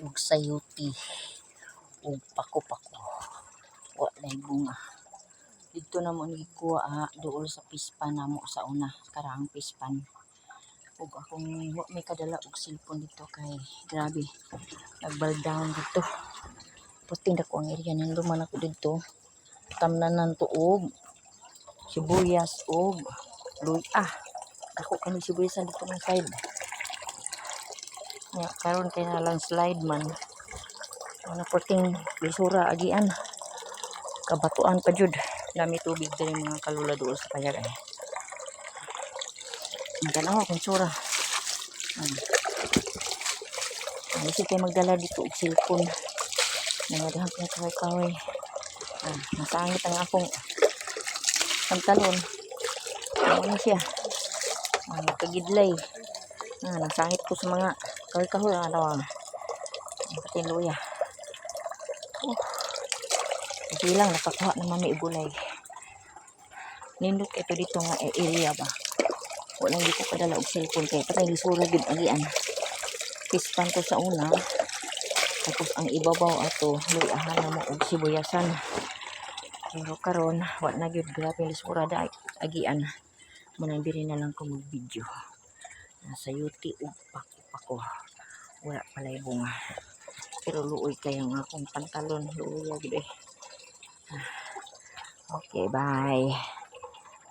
ug sayuti ug pako-pako. Wala bunga. Dito na mo nikuha dool sa pispan namo sa una karang pispan. Ug akong may kadala og cellphone dito kay grabe nagbaldown dito. Puting dako ang area nang duman ako dito. Tamnanan to og sibuyas og luya. Ako kami sibuyas dito ng side. Ya karon kay na landslide man. Ana puting lisura agian. Kabatuan pa jud. Dami tubig diri mga kalula dool sa payag ay. Ang tanaw akong sura. Kasi kayo magdala dito og cellphone. Nangadahap na kaway-kaway. Nasangit ang akong pantalon. Ano siya? Kagidlay. Nasangit ko sa mga kaway-kaway. Ang patiluya. Kasi lang nakakuha naman may ibulay. Nindot ito dito nga area ba. Wala hindi ko padala og cellphone kaya patay lisura gid agian. Pispan to sa una. Tapos ang ibabaw ato luyahan na mo og sibuyasan. Pero karon wa na gyud grabe lisura da agian. Manandiri na lang ko mag video. Sayuti ug pako-pako. Wala palay bunga. Pero luoy kay ang akong pantalon luoy gid eh. Okay, bye.